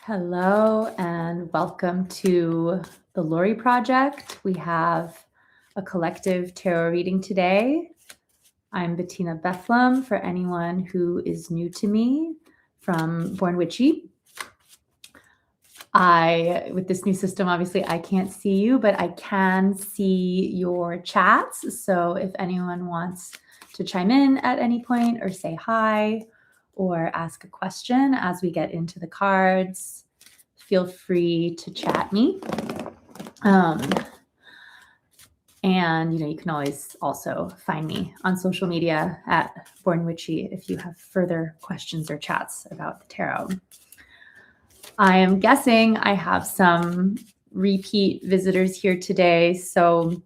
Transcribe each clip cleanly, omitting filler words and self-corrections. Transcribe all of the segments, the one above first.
Hello and welcome to the Lori Project. We have a collective tarot reading today. I'm Betina Bethlem for anyone who is new to me from Born Witchy. With this new system, obviously I can't see you, but I can see your chats. So if anyone wants to chime in at any point or say hi or ask a question as we get into the cards, feel free to chat me. And you can always also find me on social media at Born Witchy if you have further questions or chats about the tarot. I am guessing I have some repeat visitors here today. So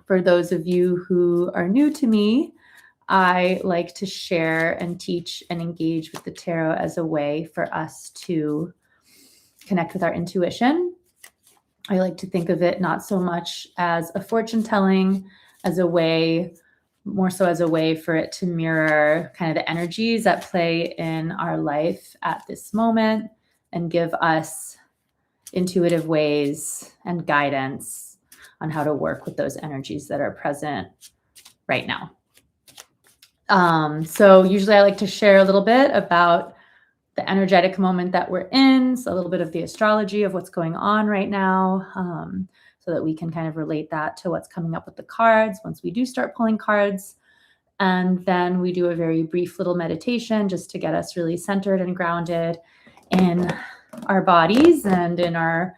for those of you who are new to me, I like to share and teach and engage with the tarot as a way for us to connect with our intuition. I like to think of it not so much as a fortune telling, more so as a way for it to mirror kind of the energies that play in our life at this moment and give us intuitive ways and guidance on how to work with those energies that are present right now. So usually I like to share a little bit about the energetic moment that we're in, so a little bit of the astrology of what's going on right now, so that we can kind of relate that to what's coming up with the cards once we do start pulling cards. And then we do a very brief little meditation just to get us really centered and grounded in our bodies and in our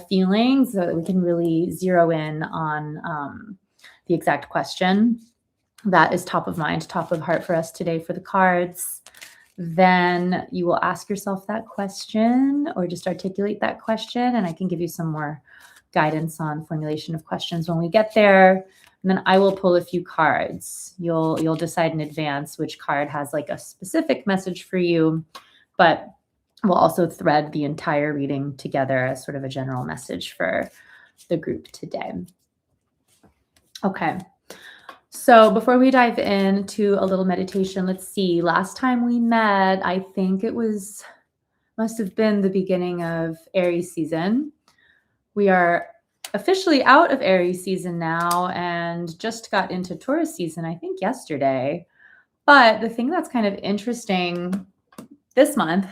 feelings, so that we can really zero in on the exact question that is top of mind, top of heart for us today for the cards. Then you will ask yourself that question or just articulate that question, and I can give you some more guidance on formulation of questions when we get there. And then I will pull a few cards. You'll decide in advance which card has like a specific message for you, but we'll also thread the entire reading together as sort of a general message for the group today. Okay. So before we dive into a little meditation, let's see. Last time we met, I think must have been the beginning of Aries season. We are officially out of Aries season now and just got into Taurus season, I think yesterday. But the thing that's kind of interesting this month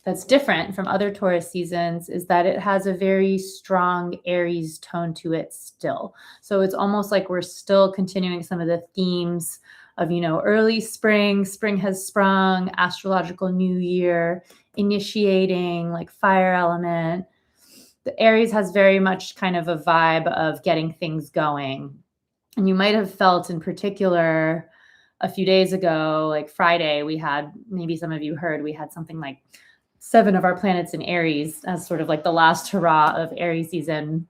that's different from other Taurus seasons is that it has a very strong Aries tone to it still. So it's almost like we're still continuing some of the themes of, early spring has sprung, astrological new year, initiating, like fire element. The Aries has very much kind of a vibe of getting things going. And you might have felt in particular a few days ago, like Friday, maybe some of you heard, we had something like 7 of our planets in Aries as sort of like the last hurrah of Aries season.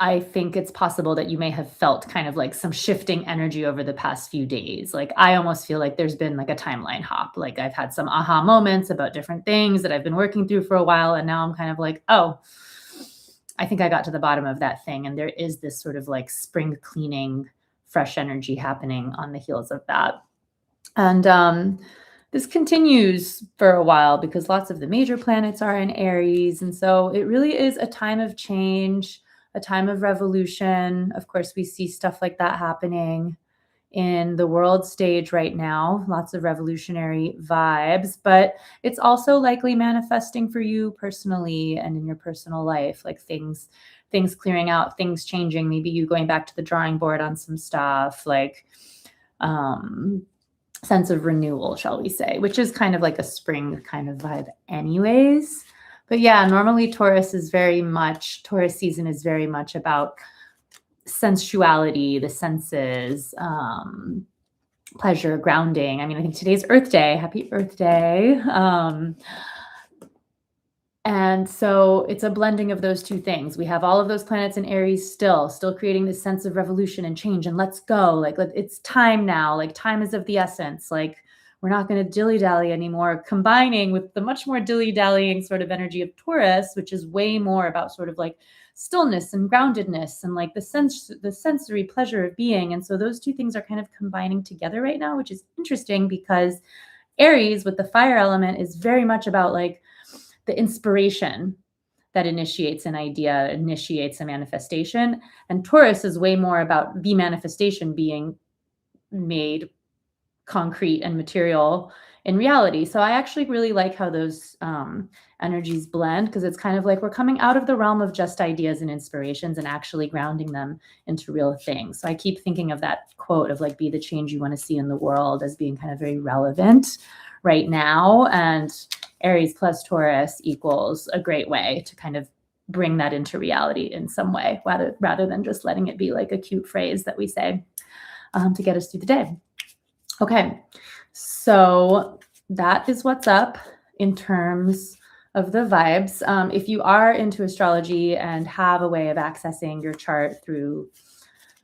I think it's possible that you may have felt kind of like some shifting energy over the past few days. Like I almost feel like there's been like a timeline hop. Like I've had some aha moments about different things that I've been working through for a while. And now I'm kind of like, oh, I think I got to the bottom of that thing. And there is this sort of like spring cleaning, fresh energy happening on the heels of that. And this continues for a while because lots of the major planets are in Aries. And so it really is a time of change, a time of revolution. Of course, we see stuff like that happening in the world stage right now, lots of revolutionary vibes, but it's also likely manifesting for you personally and in your personal life, like things clearing out, things changing, maybe you going back to the drawing board on some stuff, like sense of renewal, shall we say, which is kind of like a spring kind of vibe anyways. But yeah, normally Taurus season is very much about sensuality, the senses, pleasure, grounding. I mean, I think today's Earth Day. Happy Earth Day. And so it's a blending of those two things. We have all of those planets in Aries still creating this sense of revolution and change and let's go. Like it's time now. Like time is of the essence. Like we're not going to dilly-dally anymore, combining with the much more dilly-dallying sort of energy of Taurus, which is way more about sort of like stillness and groundedness and like the sensory pleasure of being. And so those two things are kind of combining together right now, which is interesting because Aries with the fire element is very much about like the inspiration that initiates an idea, initiates a manifestation. And Taurus is way more about the manifestation being made concrete and material in reality. So I actually really like how those energies blend, because it's kind of like we're coming out of the realm of just ideas and inspirations and actually grounding them into real things. So I keep thinking of that quote of like, be the change you want to see in the world, as being kind of very relevant right now. And Aries plus Taurus equals a great way to kind of bring that into reality in some way, rather than just letting it be like a cute phrase that we say to get us through the day. Okay, so that is what's up in terms of the vibes. If you are into astrology and have a way of accessing your chart through,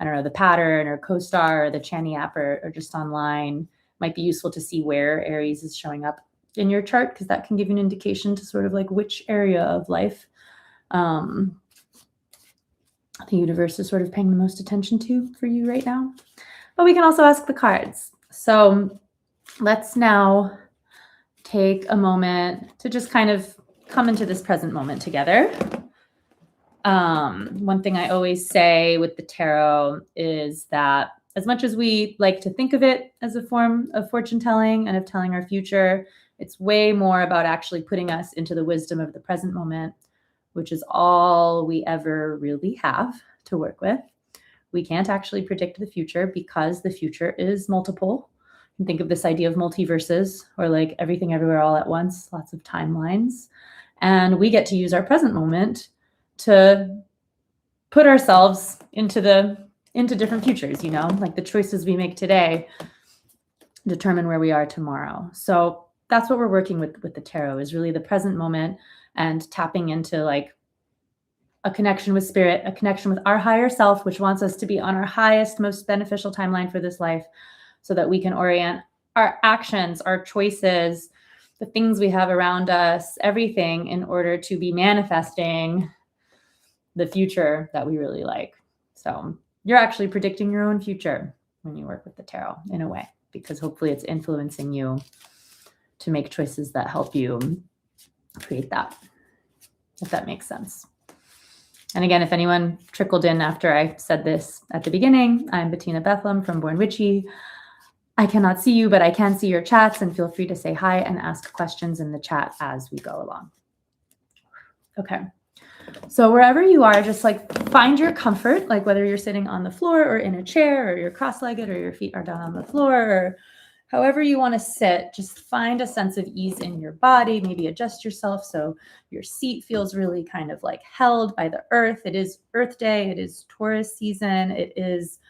I don't know, the Pattern or CoStar or the Chani app, or just online, might be useful to see where Aries is showing up in your chart, because that can give you an indication to sort of like which area of life the universe is sort of paying the most attention to for you right now. But we can also ask the cards. So let's now take a moment to just kind of come into this present moment together. One thing I always say with the tarot is that as much as we like to think of it as a form of fortune telling and of telling our future, it's way more about actually putting us into the wisdom of the present moment, which is all we ever really have to work with. We can't actually predict the future because the future is multiple. You can think of this idea of multiverses, or like everything everywhere all at once, lots of timelines. And we get to use our present moment to put ourselves into different futures, you know, like the choices we make today determine where we are tomorrow. So that's what we're working with the tarot, is really the present moment and tapping into like a connection with spirit, a connection with our higher self, which wants us to be on our highest, most beneficial timeline for this life, so that we can orient our actions, our choices, the things we have around us, everything, in order to be manifesting the future that we really like. So you're actually predicting your own future when you work with the tarot, in a way, because hopefully it's influencing you to make choices that help you create that, if that makes sense. And again, if anyone trickled in after I said this at the beginning, I'm Betina Bethlem from Born Witchy. I cannot see you, but I can see your chats, and feel free to say hi and ask questions in the chat as we go along. Okay. So wherever you are, just like find your comfort, like whether you're sitting on the floor or in a chair, or you're cross-legged, or your feet are down on the floor, or however you want to sit, just find a sense of ease in your body. Maybe adjust yourself so your seat feels really kind of like held by the earth. It is Earth Day. It is Taurus season. It is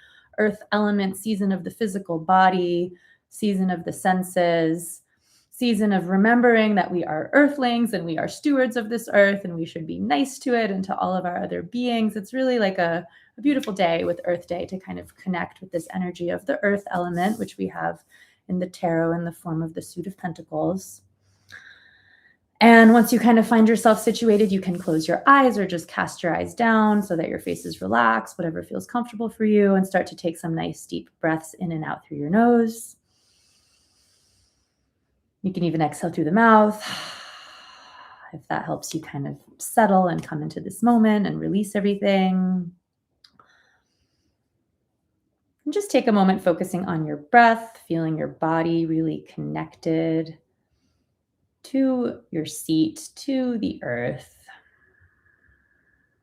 Earth element season of the physical body, season of the senses, season of remembering that we are earthlings and we are stewards of this earth, and we should be nice to it and to all of our other beings. It's really like a beautiful day with Earth Day to kind of connect with this energy of the earth element, which we have in the tarot in the form of the Suit of Pentacles. And once you kind of find yourself situated, you can close your eyes or just cast your eyes down so that your face is relaxed, whatever feels comfortable for you, and start to take some nice deep breaths in and out through your nose. You can even exhale through the mouth if that helps you kind of settle and come into this moment and release everything. And just take a moment focusing on your breath, feeling your body really connected to your seat, to the earth.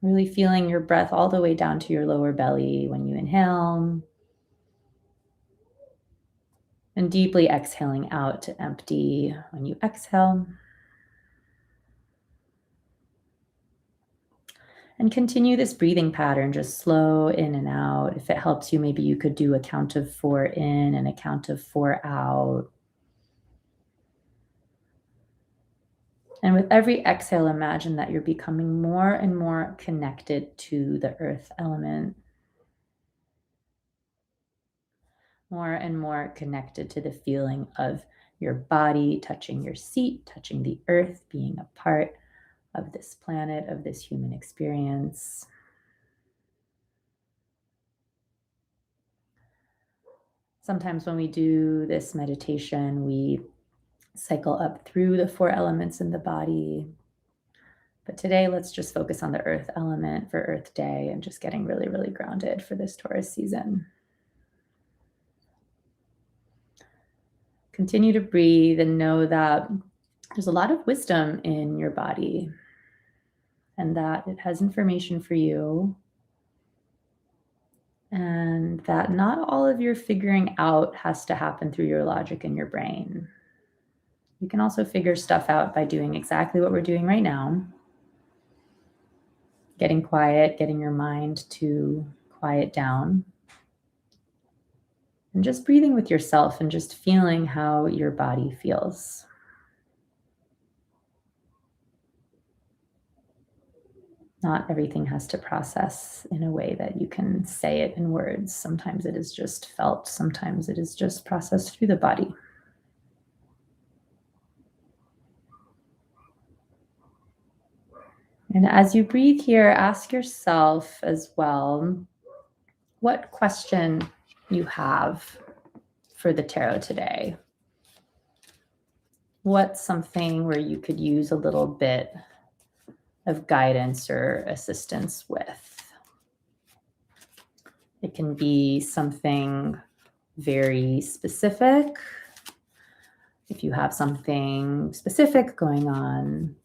Really feeling your breath all the way down to your lower belly when you inhale. And deeply exhaling out to empty when you exhale. And continue this breathing pattern, just slow in and out. If it helps you, maybe you could do a count of 4 in and a count of 4 out. And with every exhale, imagine that you're becoming more and more connected to the earth element. More and more connected to the feeling of your body touching your seat, touching the earth, being a part of this planet, of this human experience. Sometimes when we do this meditation, we cycle up through the 4 elements in the body. But today, let's just focus on the earth element for Earth Day and just getting really, really grounded for this Taurus season. Continue to breathe and know that there's a lot of wisdom in your body and that it has information for you, and that not all of your figuring out has to happen through your logic and your brain. You can also figure stuff out by doing exactly what we're doing right now. Getting quiet, getting your mind to quiet down. And just breathing with yourself and just feeling how your body feels. Not everything has to process in a way that you can say it in words. Sometimes it is just felt. Sometimes it is just processed through the body. And as you breathe here, ask yourself as well what question you have for the tarot today. What's something where you could use a little bit of guidance or assistance with? It can be something very specific. If you have something specific going on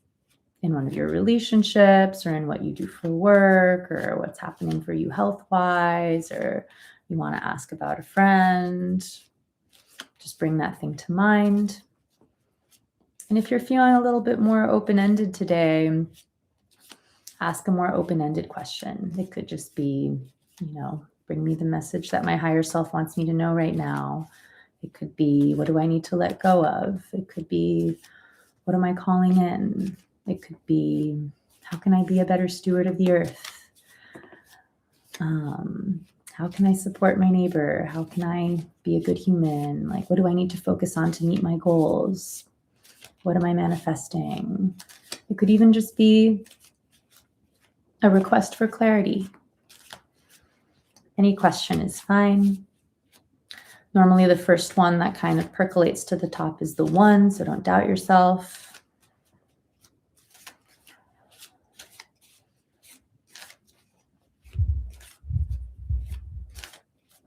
in one of your relationships or in what you do for work or what's happening for you health-wise, or you want to ask about a friend, just bring that thing to mind. And if you're feeling a little bit more open-ended today, ask a more open-ended question. It could just be, bring me the message that my higher self wants me to know right now. It could be, what do I need to let go of? It could be, what am I calling in? It could be, how can I be a better steward of the earth? How can I support my neighbor? How can I be a good human? Like, what do I need to focus on to meet my goals? What am I manifesting? It could even just be a request for clarity. Any question is fine. Normally, the first one that kind of percolates to the top is the 1, so don't doubt yourself.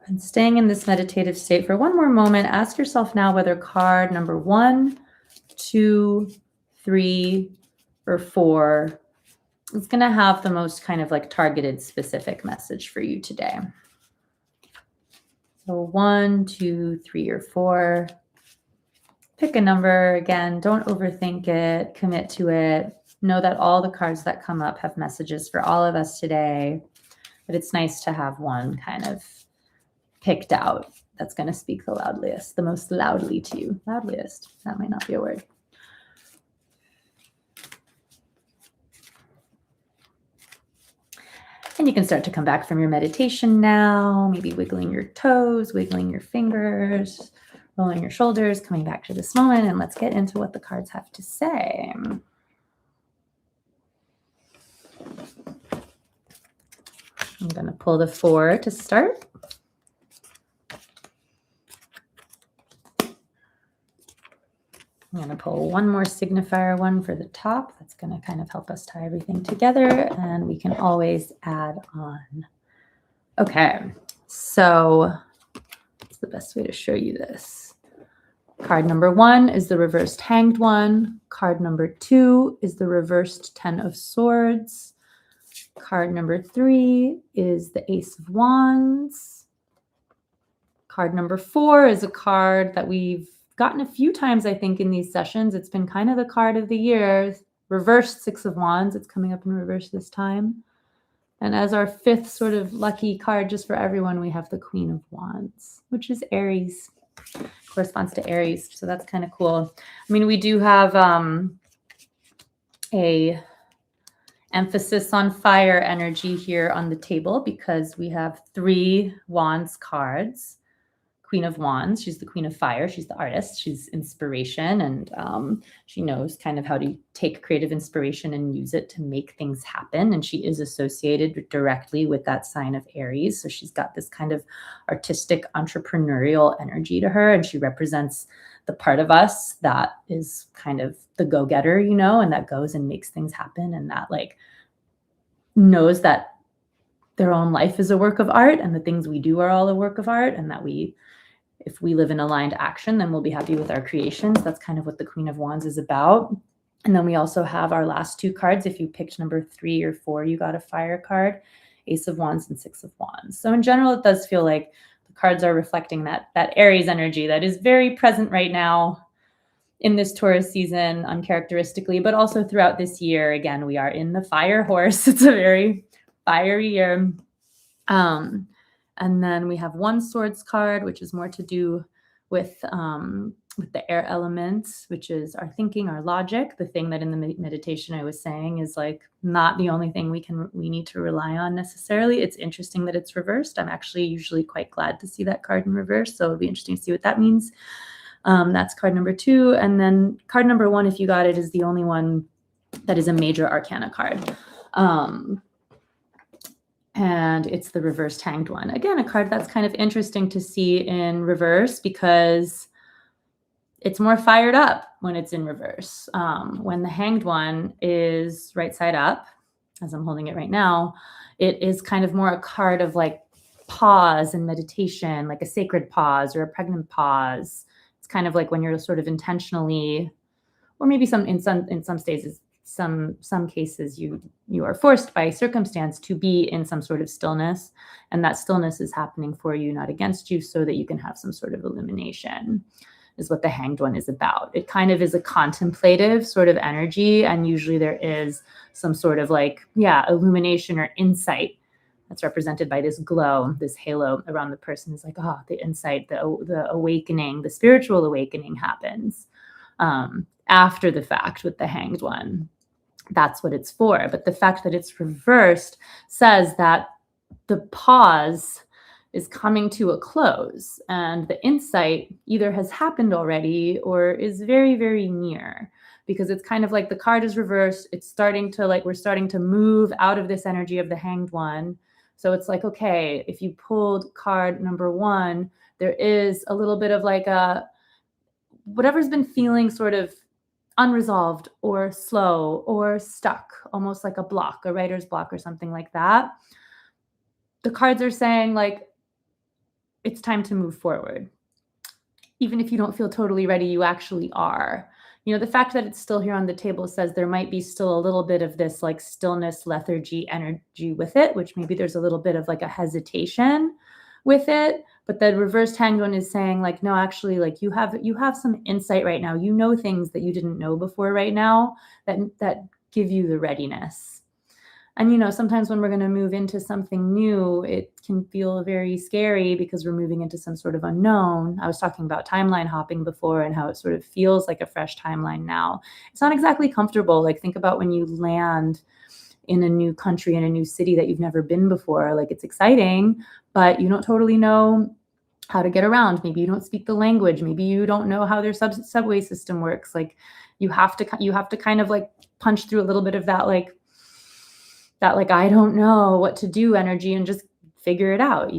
And staying in this meditative state for one more moment, ask yourself now whether card number 1, 2, 3, or 4 is going to have the most kind of like targeted specific message for you today. So 1, 2, 3, or 4. Pick a number. Again, don't overthink it. Commit to it. Know that all the cards that come up have messages for all of us today. But it's nice to have one kind of picked out that's going to speak the loudliest, the most loudly to you. Loudliest. That might not be a word. And you can start to come back from your meditation now, maybe wiggling your toes, wiggling your fingers, rolling your shoulders, coming back to this moment, and let's get into what the cards have to say. I'm going to pull the 4 to start. I'm going to pull one more signifier one for the top. That's going to kind of help us tie everything together, and we can always add on. Okay, so what's the best way to show you this? Card number 1 is the reversed Hanged One. Card number 2 is the reversed 10 of Swords. Card number 3 is the Ace of Wands. Card number 4 is a card that we've gotten a few times, I think, in these sessions. It's been kind of the card of the year. Reversed 6 of Wands. It's coming up in reverse this time. And as our 5th sort of lucky card, just for everyone, we have the Queen of Wands, which is Aries. Corresponds to Aries. So that's kind of cool. I mean, we do have a emphasis on fire energy here on the table because we have 3 Wands cards. Queen of Wands, she's the Queen of Fire. She's the artist. She's inspiration, and she knows kind of how to take creative inspiration and use it to make things happen. And she is associated directly with that sign of Aries. So she's got this kind of artistic, entrepreneurial energy to her, and she represents the part of us that is kind of the go-getter, and that goes and makes things happen, and that like knows that their own life is a work of art and the things we do are all a work of art, and that if we live in aligned action, then we'll be happy with our creations. That's kind of what the Queen of Wands is about. And then we also have our last two cards. If you picked number 3 or 4, you got a fire card, Ace of Wands and 6 of Wands. So in general, it does feel like the cards are reflecting that Aries energy that is very present right now in this Taurus season, uncharacteristically, but also throughout this year. Again, we are in the fire horse. It's a very fiery year. And then we have one swords card, which is more to do with the air elements, which is our thinking, our logic, the thing that in the meditation I was saying is like not the only thing we need to rely on necessarily. It's interesting that it's reversed. I'm actually usually quite glad to see that card in reverse. So it'll be interesting to see what that means. That's card number 2. And then card number 1, if you got it, is the only one that is a major arcana card. And it's the reversed Hanged One. Again, a card that's kind of interesting to see in reverse because it's more fired up when it's in reverse. When the Hanged One is right side up, as I'm holding it right now, it is kind of more a card of like pause and meditation, like a sacred pause or a pregnant pause. It's kind of like when you're sort of intentionally, or maybe in some stages, some cases you are forced by circumstance to be in some sort of stillness, and that stillness is happening for you, not against you, so that you can have some sort of illumination, is what the Hanged One is about. It kind of is a contemplative sort of energy, and usually there is some sort of like, illumination or insight that's represented by this glow, this halo around the person. Is like, the insight, the awakening, the spiritual awakening happens after the fact with the Hanged One. That's what it's for. But the fact that it's reversed says that the pause is coming to a close, and the insight either has happened already or is very, very near, because it's kind of like the card is reversed. It's starting to we're starting to move out of this energy of the Hanged One. So it's like, okay, if you pulled card number 1, there is a little bit of like whatever's been feeling sort of unresolved or slow or stuck, almost like a block, a writer's block or something like that. The cards are saying like, it's time to move forward. Even if you don't feel totally ready, you actually are. The fact that it's still here on the table says there might be still a little bit of this like stillness, lethargy energy with it, which maybe there's a little bit of like a hesitation with it. But the reversed Hanged One is saying like, no, actually, like you have some insight right now. You know things that you didn't know before right now that give you the readiness. And, sometimes when we're going to move into something new, it can feel very scary because we're moving into some sort of unknown. I was talking about timeline hopping before and how it sort of feels like a fresh timeline now. It's not exactly comfortable. Like think about when you land in a new country, in a new city that you've never been before. Like it's exciting, but you don't totally know how to get around. Maybe you don't speak the language. Maybe you don't know how their subway system works. Like you have to kind of like punch through a little bit of that I don't know what to do energy and just figure it out,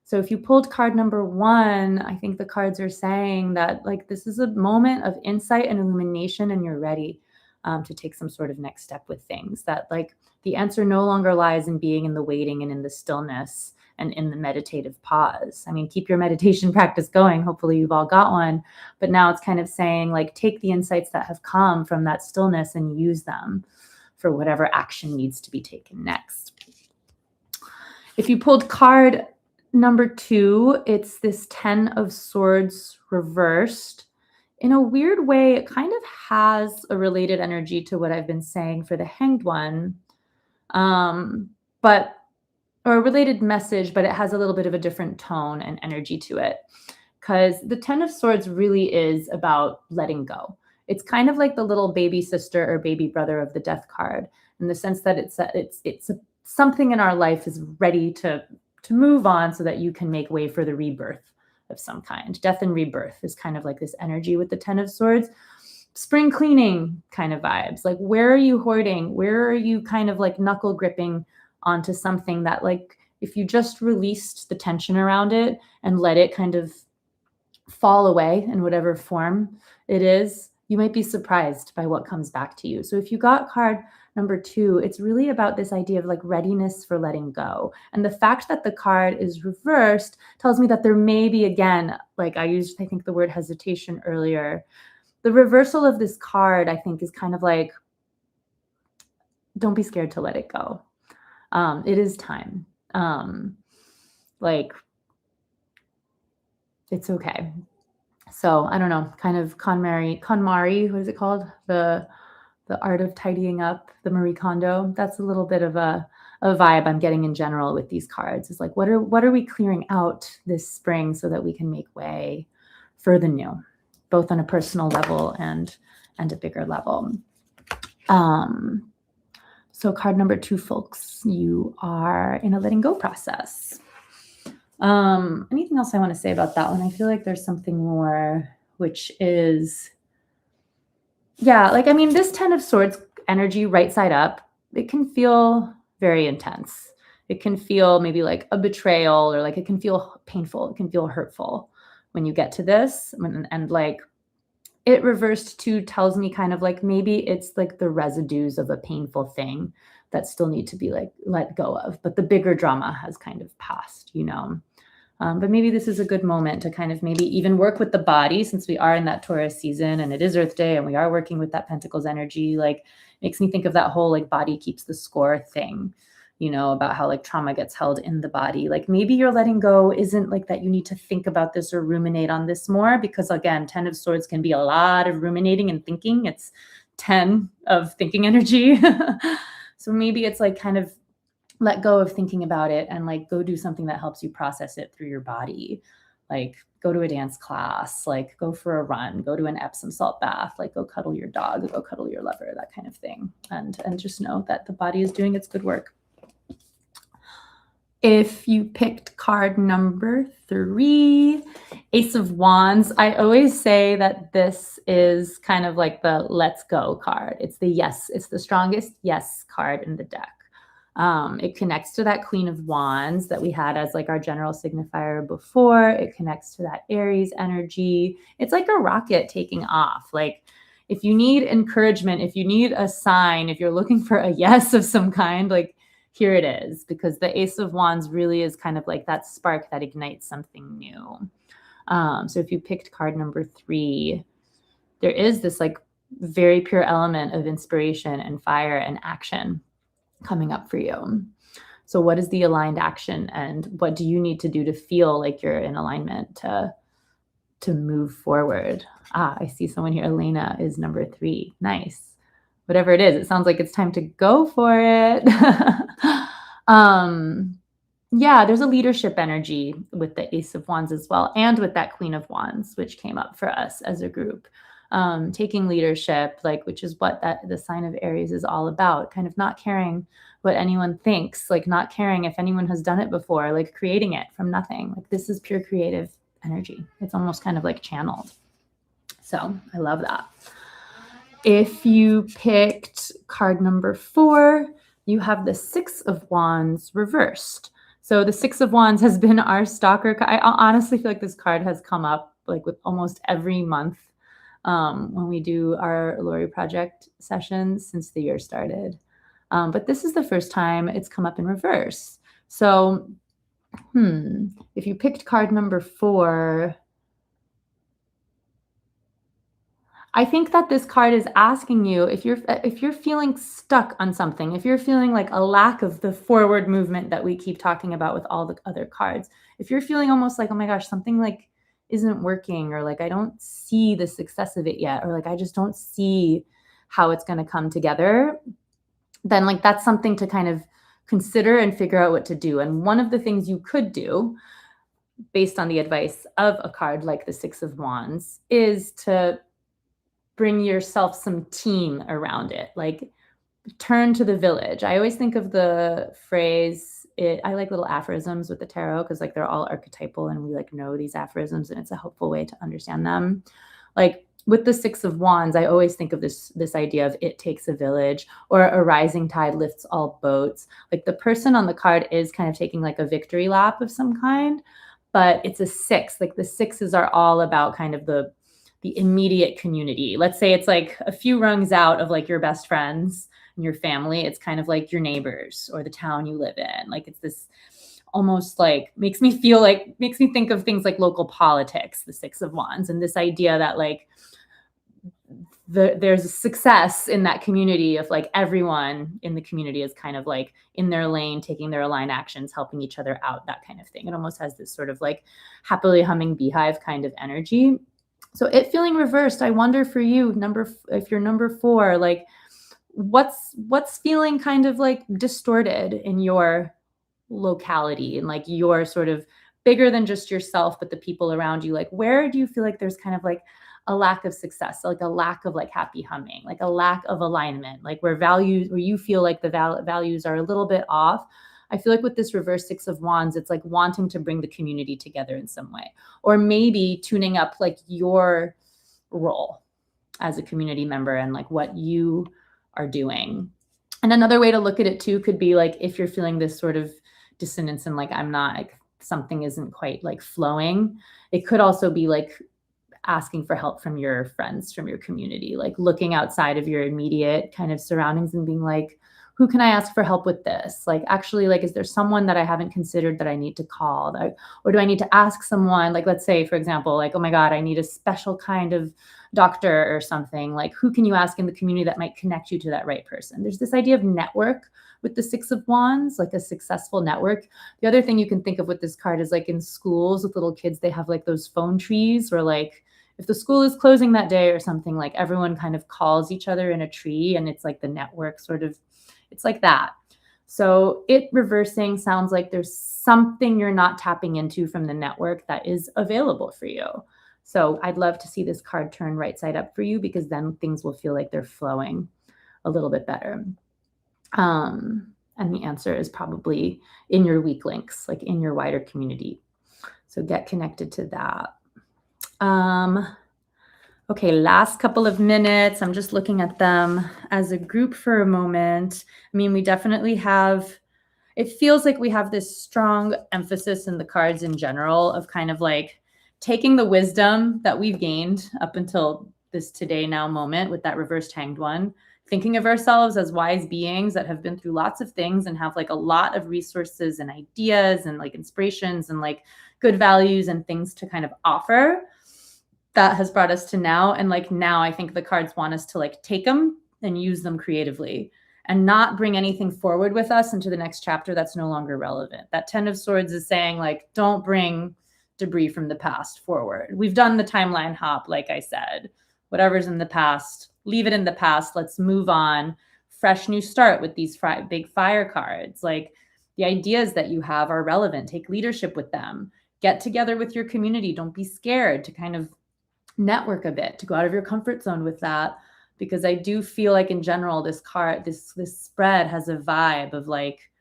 So if you pulled card number 1, I think the cards are saying that like this is a moment of insight and illumination, and you're ready to take some sort of next step with things. That like the answer no longer lies in being in the waiting and in the stillness and in the meditative pause. I mean, keep your meditation practice going. Hopefully you've all got one. But now it's kind of saying like, take the insights that have come from that stillness and use them for whatever action needs to be taken next. If you pulled card number 2, it's this 10 of Swords reversed. In a weird way, it kind of has a related energy to what I've been saying for the Hanged One, or a related message, but it has a little bit of a different tone and energy to it, because the 10 of Swords really is about letting go. It's kind of like the little baby sister or baby brother of the Death card, in the sense that it's something in our life is ready to move on so that you can make way for the rebirth of some kind. Death and rebirth is kind of like this energy with the 10 of Swords. Spring cleaning kind of vibes. Like, where are you hoarding? Where are you kind of like knuckle gripping onto something that, like, if you just released the tension around it and let it kind of fall away in whatever form it is, you might be surprised by what comes back to you. So if you got card number 2, it's really about this idea of like readiness for letting go. And the fact that the card is reversed tells me that there may be, again, like I think the word hesitation earlier. The reversal of this card, I think, is kind of like, don't be scared to let it go. It is time. Like, it's okay. So I don't know, kind of KonMari, what is it called? The art of tidying up, the Marie Kondo. That's a little bit of a vibe I'm getting in general with these cards. It's like, what are we clearing out this spring so that we can make way for the new, both on a personal level and a bigger level. So card number 2, folks, you are in a letting go process. Anything else I want to say about that one? I feel like there's something more, which is, yeah, like, I mean, this 10 of Swords energy right side up, it can feel very intense. It can feel maybe like a betrayal, or like it can feel painful. It can feel hurtful when you get to this. And like, it reversed too tells me kind of like maybe it's like the residues of a painful thing that still need to be like let go of, but the bigger drama has kind of passed, you know. But maybe this is a good moment to kind of maybe even work with the body, since we are in that Taurus season and it is Earth Day and we are working with that Pentacles energy. Like, makes me think of that whole like body keeps the score thing, you know, about how like trauma gets held in the body. Like maybe your letting go isn't like that you need to think about this or ruminate on this more, because again, 10 of Swords can be a lot of ruminating and thinking. It's 10 of thinking energy. So maybe it's like kind of let go of thinking about it and like go do something that helps you process it through your body. Like go to a dance class, like go for a run, go to an Epsom salt bath, like go cuddle your dog, go cuddle your lover, that kind of thing. And just know that the body is doing its good work. If you picked card number 3, Ace of Wands, I always say that this is kind of like the let's go card. It's the yes, it's the strongest yes card in the deck. It connects to that Queen of Wands that we had as like our general signifier before. It connects to that Aries energy. It's like a rocket taking off. Like if you need encouragement, if you need a sign, if you're looking for a yes of some kind, like here it is, because the Ace of Wands really is kind of like that spark that ignites something new. So if you picked card number 3, there is this like very pure element of inspiration and fire and action coming up for you. So what is the aligned action, and what do you need to do to feel like you're in alignment to move forward? I see someone here. Elena is number 3. Nice. Whatever it is, it sounds like it's time to go for it. Yeah, there's a leadership energy with the Ace of Wands as well, and with that Queen of Wands, which came up for us as a group. Taking leadership, like, which is what the sign of Aries is all about, kind of not caring what anyone thinks, like not caring if anyone has done it before, like creating it from nothing. Like this is pure creative energy. It's almost kind of like channeled. So I love that. If you picked card number 4, you have the 6 of Wands reversed. So the 6 of Wands has been our stalker. I honestly feel like this card has come up like with almost every month when we do our Lori Project sessions since the year started. But this is the first time it's come up in reverse. So, if you picked card number 4, I think that this card is asking you, if you're feeling stuck on something, if you're feeling like a lack of the forward movement that we keep talking about with all the other cards, if you're feeling almost like, oh my gosh, something like isn't working, or like I don't see the success of it yet, or like I just don't see how it's going to come together, then like that's something to kind of consider and figure out what to do. And one of the things you could do based on the advice of a card like the 6 of Wands is to bring yourself some team around it, like turn to the village. I always think of the phrase, I like little aphorisms with the tarot because like they're all archetypal and we like know these aphorisms and it's a helpful way to understand them. Like with the 6 of Wands, I always think of this idea of it takes a village, or a rising tide lifts all boats. Like the person on the card is kind of taking like a victory lap of some kind, but it's a six. Like the sixes are all about kind of the immediate community. Let's say it's like a few rungs out of like your best friends and your family. It's kind of like your neighbors or the town you live in. Like it's this almost like makes me think of things like local politics, the Six of Wands, and this idea that like there's a success in that community of like everyone in the community is kind of like in their lane, taking their aligned actions, helping each other out, that kind of thing. It almost has this sort of like happily humming beehive kind of energy. So it feeling reversed, I wonder for you, if you're number 4, like what's feeling kind of like distorted in your locality and like you're sort of bigger than just yourself, but the people around you, like where do you feel like there's kind of like a lack of success, like a lack of like happy humming, like a lack of alignment, like where you feel like the values are a little bit off. I feel like with this reverse Six of Wands, it's like wanting to bring the community together in some way, or maybe tuning up like your role as a community member and like what you are doing. And another way to look at it too could be like if you're feeling this sort of dissonance and like I'm not like something isn't quite like flowing, it could also be like asking for help from your friends, from your community, like looking outside of your immediate kind of surroundings and being like, who can I ask for help with this? Like, actually, like, is there someone that I haven't considered that I need to call? Or do I need to ask someone? Like, let's say, for example, like, oh my God, I need a special kind of doctor or something. Like, who can you ask in the community that might connect you to that right person? There's this idea of network with the Six of Wands, like a successful network. The other thing you can think of with this card is like in schools with little kids, they have like those phone trees where like, if the school is closing that day or something, like everyone kind of calls each other in a tree and it's like the network sort of, it's like that. So it reversing sounds like there's something you're not tapping into from the network that is available for you. So I'd love to see this card turn right side up for you because then things will feel like they're flowing a little bit better. And the answer is probably in your weak links, like in your wider community. So get connected to that. Okay, last couple of minutes. I'm just looking at them as a group for a moment. I mean, we definitely have, it feels like we have this strong emphasis in the cards in general of kind of like taking the wisdom that we've gained up until this today now moment with that reversed hanged one, thinking of ourselves as wise beings that have been through lots of things and have like a lot of resources and ideas and like inspirations and like good values and things to kind of offer. That has brought us to now. And like now I think the cards want us to like take them and use them creatively and not bring anything forward with us into the next chapter that's no longer relevant. That 10 of Swords is saying like, don't bring debris from the past forward. We've done the timeline hop, like I said. Whatever's in the past, leave it in the past. Let's move on. Fresh new start with these big fire cards. Like the ideas that you have are relevant. Take leadership with them. Get together with your community. Don't be scared to kind of network a bit, to go out of your comfort zone with that, because I do feel like in general this card, this spread has a vibe of like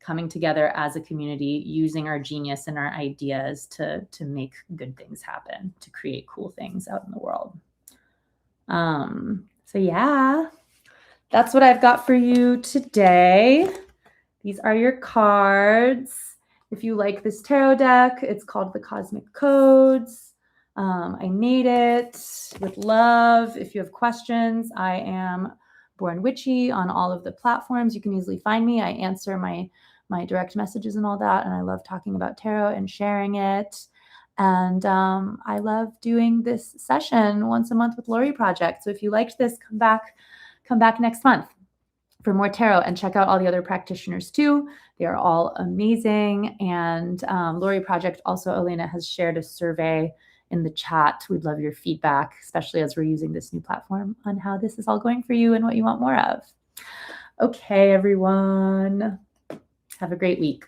coming together as a community, using our genius and our ideas to make good things happen, to create cool things out in the world. So yeah, that's what I've got for you today. These are your cards. If you like this tarot deck, it's called the Cosmic Codes. I made it with love. If you have questions, I am Born Witchy on all of the platforms. You can easily find me. I answer my direct messages and all that. And I love talking about tarot and sharing it. And I love doing this session once a month with Lori Project. So if you liked this, come back next month for more tarot and check out all the other practitioners too. They are all amazing. And Lori Project also, Elena has shared a survey in the chat. We'd love your feedback, especially as we're using this new platform, on how this is all going for you and what you want more of. Okay, everyone. Have a great week.